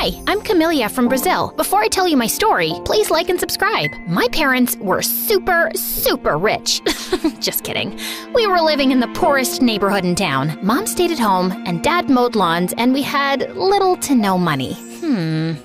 Hi, I'm Camelia from Brazil. Before I tell you my story, please like and subscribe. My parents were super rich. Just kidding. We were living in the poorest neighborhood in town. Mom stayed at home and Dad mowed lawns, and we had little to no money.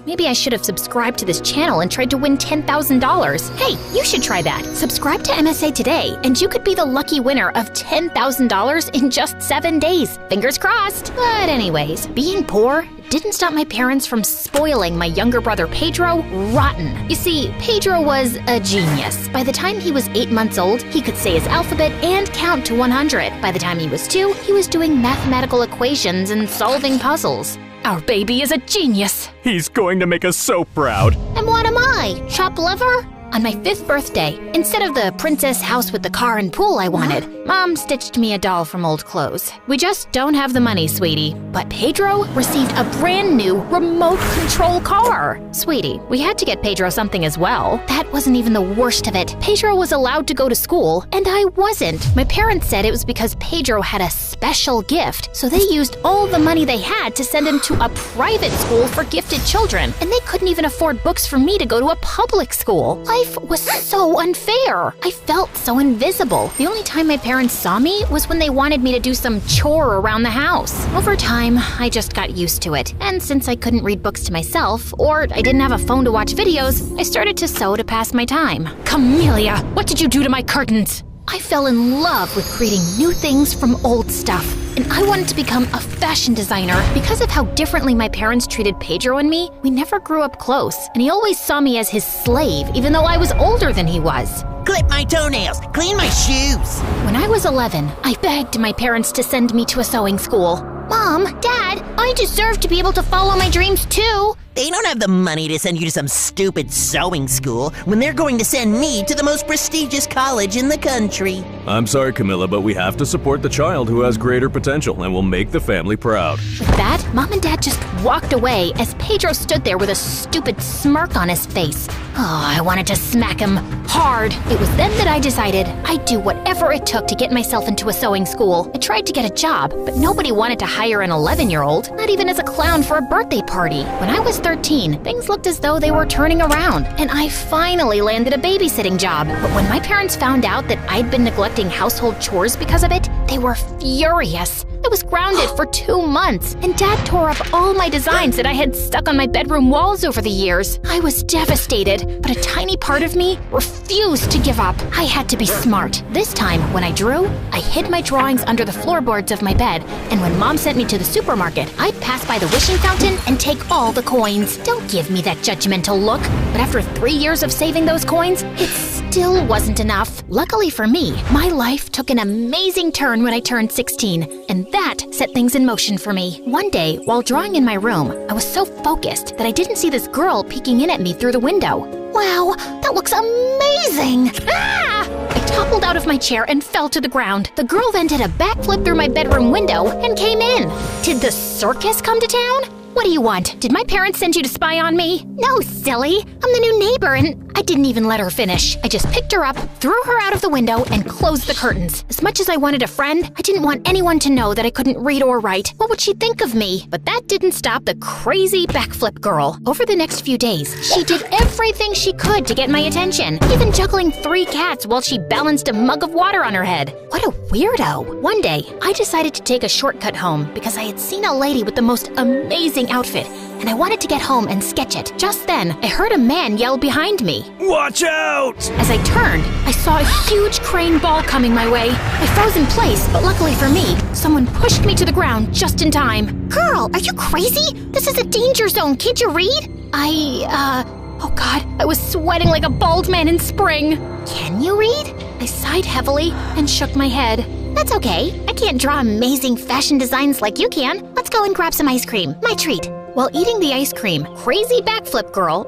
Maybe I should have subscribed to this channel and tried to win $10,000. Hey, you should try that. Subscribe to MSA today, and you could be the lucky winner of $10,000 in just 7 days. Fingers crossed. But anyways, being poor didn't stop my parents from spoiling my younger brother Pedro rotten. You see, Pedro was a genius. By the time he was 8 months old, he could say his alphabet and count to 100. By the time he was 2, he was doing mathematical equations and solving puzzles. Our baby is a genius. He's going to make us so proud. And what am I? Chopped liver? On my 5th birthday, instead of the princess house with the car and pool I wanted, Mom stitched me a doll from old clothes. We just don't have the money, sweetie. But Pedro received a brand new remote control car. Sweetie, we had to get Pedro something as well. That wasn't even the worst of it. Pedro was allowed to go to school, and I wasn't. My parents said it was because Pedro had a special gift, so they used all the money they had to send him to a private school for gifted children, and they couldn't even afford books for me to go to a public school. Life was so unfair. I felt so invisible. The only time my parents saw me was when they wanted me to do some chore around the house. Over time, I just got used to it. And since I couldn't read books to myself, or I didn't have a phone to watch videos, I started to sew to pass my time. Camelia, what did you do to my curtains? I fell in love with creating new things from old stuff, and I wanted to become a fashion designer. Because of how differently my parents treated Pedro and me, we never grew up close, and he always saw me as his slave, even though I was older than he was. Clip my toenails, clean my shoes. When I was 11, I begged my parents to send me to a sewing school. Mom, Dad, I deserve to be able to follow my dreams too. They don't have the money to send you to some stupid sewing school when they're going to send me to the most prestigious college in the country. I'm sorry, Camilla, but we have to support the child who has greater potential and will make the family proud. With that, Mom and Dad just walked away as Pedro stood there with a stupid smirk on his face. Oh, I wanted to smack him hard. It was then that I decided I'd do whatever it took to get myself into a sewing school. I tried to get a job, but nobody wanted to hire an 11-year-old, not even as a clown for a birthday party. When I was 13, things looked as though they were turning around, and I finally landed a babysitting job. But when my parents found out that I'd been neglecting household chores because of it, they were furious. I was grounded for 2 months, and Dad tore up all my designs that I had stuck on my bedroom walls over the years. I was devastated, but a tiny part of me refused to give up. I had to be smart. This time, when I drew, I hid my drawings under the floorboards of my bed, and when Mom sent me to the supermarket, I'd pass by the wishing fountain and take all the coins. Don't give me that judgmental look. But after 3 years of saving those coins, it still wasn't enough. Luckily for me, my life took an amazing turn when I turned 16, and that set things in motion for me. One day, while drawing in my room, I was so focused that I didn't see this girl peeking in at me through the window. Wow, that looks amazing! Ah! I toppled out of my chair and fell to the ground. The girl then did a backflip through my bedroom window and came in. Did the circus come to town? What do you want? Did my parents send you to spy on me? No, silly. I'm the new neighbor, and I didn't even let her finish. I just picked her up, threw her out of the window, and closed the curtains. As much as I wanted a friend, I didn't want anyone to know that I couldn't read or write. What would she think of me? But that didn't stop the crazy backflip girl. Over the next few days, she did everything she could to get my attention, even juggling 3 cats while she balanced a mug of water on her head. What a weirdo. One day, I decided to take a shortcut home because I had seen a lady with the most amazing outfit, and I wanted to get home and sketch it. Just then, I heard a man yell behind me. Watch out! As I turned, I saw a huge crane ball coming my way. I froze in place, but luckily for me, someone pushed me to the ground just in time. Girl, are you crazy? This is a danger zone. Can't you read? Oh God, I was sweating like a bald man in spring. Can you read? I sighed heavily and shook my head. That's okay. I can't draw amazing fashion designs like you can. Let's go and grab some ice cream. My treat. While eating the ice cream, crazy backflip girl,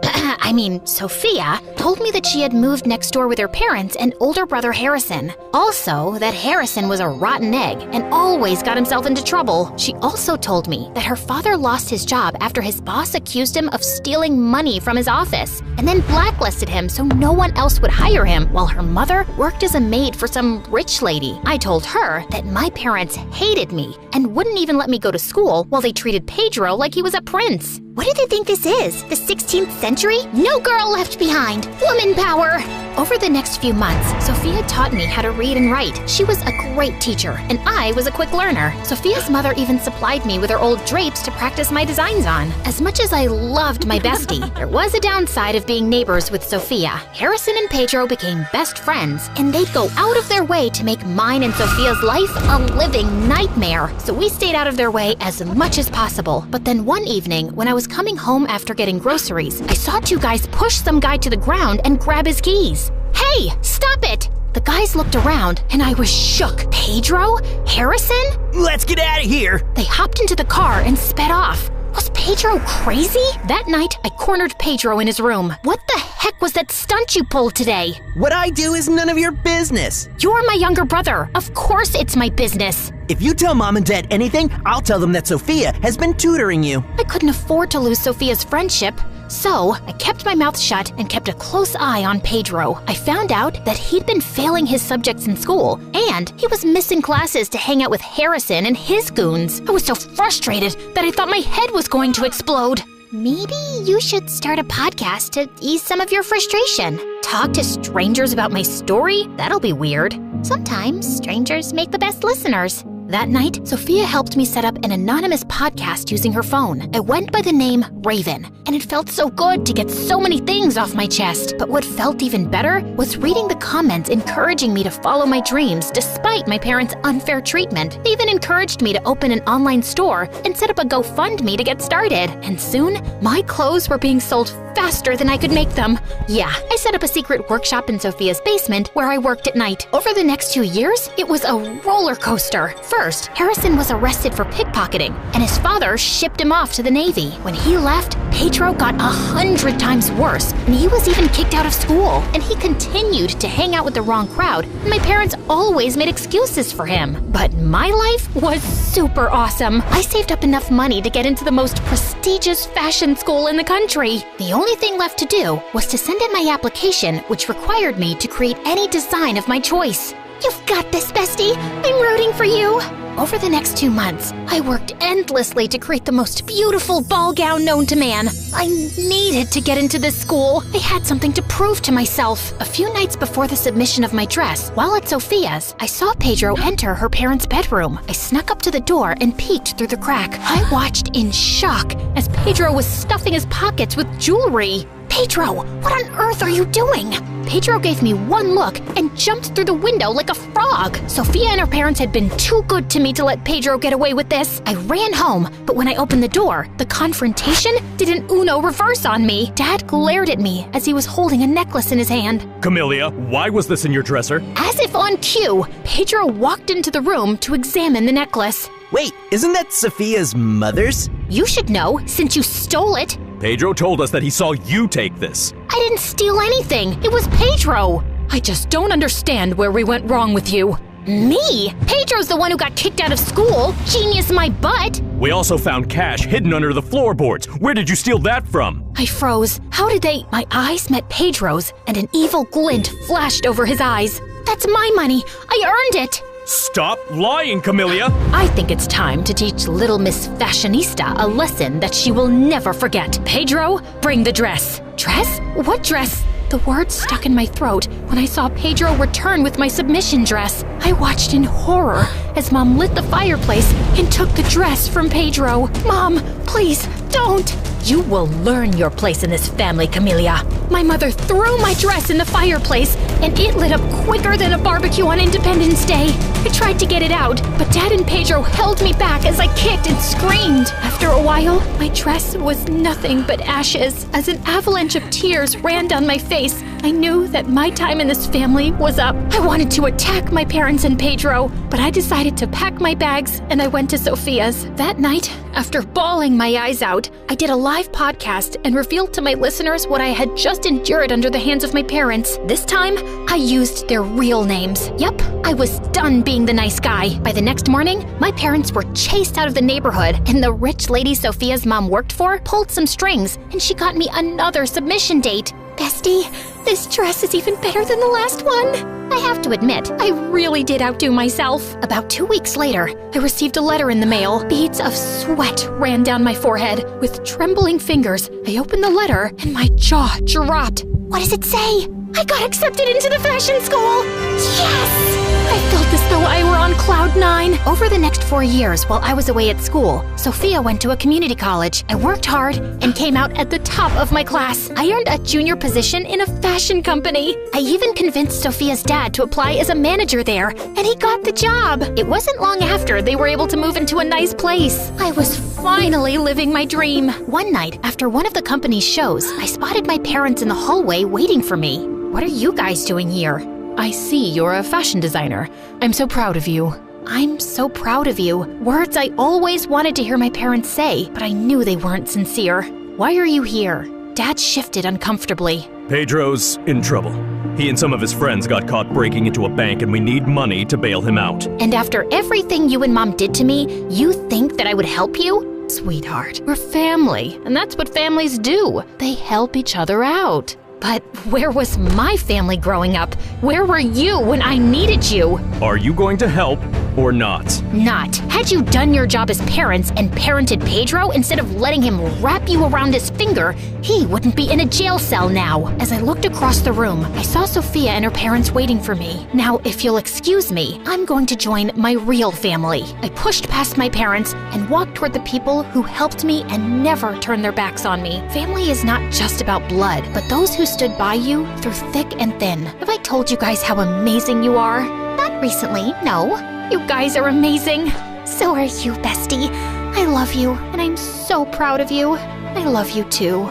Sophia, told me that she had moved next door with her parents and older brother Harrison. Also, that Harrison was a rotten egg and always got himself into trouble. She also told me that her father lost his job after his boss accused him of stealing money from his office and then blacklisted him so no one else would hire him, while her mother worked as a maid for some rich lady. I told her that my parents hated me and wouldn't even let me go to school while they treated Pedro like he was a prince. What do they think this is? The 16th century? No girl left behind. Woman power! Over the next few months, Sophia taught me how to read and write. She was a great teacher, and I was a quick learner. Sophia's mother even supplied me with her old drapes to practice my designs on. As much as I loved my bestie, there was a downside of being neighbors with Sophia. Harrison and Pedro became best friends, and they'd go out of their way to make mine and Sophia's life a living nightmare. So we stayed out of their way as much as possible. But then one evening, when I was coming home after getting groceries, I saw two guys push some guy to the ground and grab his keys. Hey, stop it! The guys looked around, and I was shook. Pedro? Harrison? Let's get out of here! They hopped into the car and sped off. Was Pedro crazy? That night, I cornered Pedro in his room. What the heck was that stunt you pulled today? What I do is none of your business. You're my younger brother. Of course it's my business. If you tell Mom and Dad anything, I'll tell them that Sophia has been tutoring you. I couldn't afford to lose Sophia's friendship. So, I kept my mouth shut and kept a close eye on Pedro. I found out that he'd been failing his subjects in school, and he was missing classes to hang out with Harrison and his goons. I was so frustrated that I thought my head was going to explode. Maybe you should start a podcast to ease some of your frustration. Talk to strangers about my story? That'll be weird. Sometimes strangers make the best listeners. That night, Sophia helped me set up an anonymous podcast using her phone. I went by the name Raven, and it felt so good to get so many things off my chest. But what felt even better was reading the comments encouraging me to follow my dreams despite my parents' unfair treatment. They even encouraged me to open an online store and set up a GoFundMe to get started. And soon, my clothes were being sold faster than I could make them. Yeah, I set up a secret workshop in Sophia's basement where I worked at night. Over the next 2 years, it was a roller coaster. First, Harrison was arrested for pickpocketing, and his father shipped him off to the Navy. When he left, Pedro got 100 times worse, and he was even kicked out of school. And he continued to hang out with the wrong crowd, and my parents always made excuses for him. But my life was super awesome. I saved up enough money to get into the most prestigious fashion school in the country. The only thing left to do was to send in my application, which required me to create any design of my choice. You've got this, bestie. I'm rooting for you. Over the next 2 months, I worked endlessly to create the most beautiful ball gown known to man. I needed to get into this school. I had something to prove to myself. A few nights before the submission of my dress, while at Sophia's, I saw Pedro enter her parents' bedroom. I snuck up to the door and peeked through the crack. I watched in shock as Pedro was stuffing his pockets with jewelry. Pedro, what on earth are you doing? Pedro gave me one look and jumped through the window like a frog. Sophia and her parents had been too good to me to let Pedro get away with this. I ran home, but when I opened the door, the confrontation did an Uno reverse on me. Dad glared at me as he was holding a necklace in his hand. Camellia, why was this in your dresser? As if on cue, Pedro walked into the room to examine the necklace. Wait, isn't that Sophia's mother's? You should know, since you stole it. Pedro told us that he saw you take this. I didn't steal anything. It was Pedro. I just don't understand where we went wrong with you. Me? Pedro's the one who got kicked out of school. Genius my butt. We also found cash hidden under the floorboards. Where did you steal that from? I froze. How did they? My eyes met Pedro's, and an evil glint flashed over his eyes. That's my money. I earned it. Stop lying, Camellia! I think it's time to teach little Miss Fashionista a lesson that she will never forget. Pedro, bring the dress. Dress? What dress? The words stuck in my throat when I saw Pedro return with my submission dress. I watched in horror as Mom lit the fireplace and took the dress from Pedro. Mom, please, don't! You will learn your place in this family, Camellia. My mother threw my dress in the fireplace, and it lit up quicker than a barbecue on Independence Day. I tried to get it out, but Dad and Pedro held me back as I kicked and screamed. After a while, my dress was nothing but ashes. As an avalanche of tears ran down my face, I knew that my time in this family was up. I wanted to attack my parents and Pedro, but I decided to pack my bags and I went to Sophia's. That night, after bawling my eyes out, I did a live podcast and revealed to my listeners what I had just endured under the hands of my parents. This time, I used their real names. Yep, I was done being the nice guy. By the next morning, my parents were chased out of the neighborhood, and the rich lady Sophia's mom worked for pulled some strings, and she got me another submission date. Bestie, this dress is even better than the last one. I have to admit, I really did outdo myself. About 2 weeks later, I received a letter in the mail. Beads of sweat ran down my forehead. With trembling fingers, I opened the letter and my jaw dropped. What does it say? I got accepted into the fashion school! Yes! I felt as though I were on cloud 9. Over the next 4 years while I was away at school, Sophia went to a community college. I worked hard and came out at the top of my class. I earned a junior position in a fashion company. I even convinced Sophia's dad to apply as a manager there, and he got the job. It wasn't long after they were able to move into a nice place. I was finally living my dream. One night, after one of the company's shows, I spotted my parents in the hallway waiting for me. What are you guys doing here? I see you're a fashion designer. I'm so proud of you. I'm so proud of you. Words I always wanted to hear my parents say, but I knew they weren't sincere. Why are you here? Dad shifted uncomfortably. Pedro's in trouble. He and some of his friends got caught breaking into a bank and we need money to bail him out. And after everything you and Mom did to me, you think that I would help you? Sweetheart, we're family, and that's what families do. They help each other out. But where was my family growing up? Where were you when I needed you? Are you going to help or not? Not. Had you done your job as parents and parented Pedro instead of letting him wrap you around his finger, he wouldn't be in a jail cell now. As I looked across the room, I saw Sophia and her parents waiting for me. Now, if you'll excuse me, I'm going to join my real family. I pushed past my parents and walked toward the people who helped me and never turned their backs on me. Family is not just about blood, but those who stood by you through thick and thin. Have I told you guys how amazing you are? Not recently, no. You guys are amazing. So are you, bestie. I love you, and I'm so proud of you. I love you too.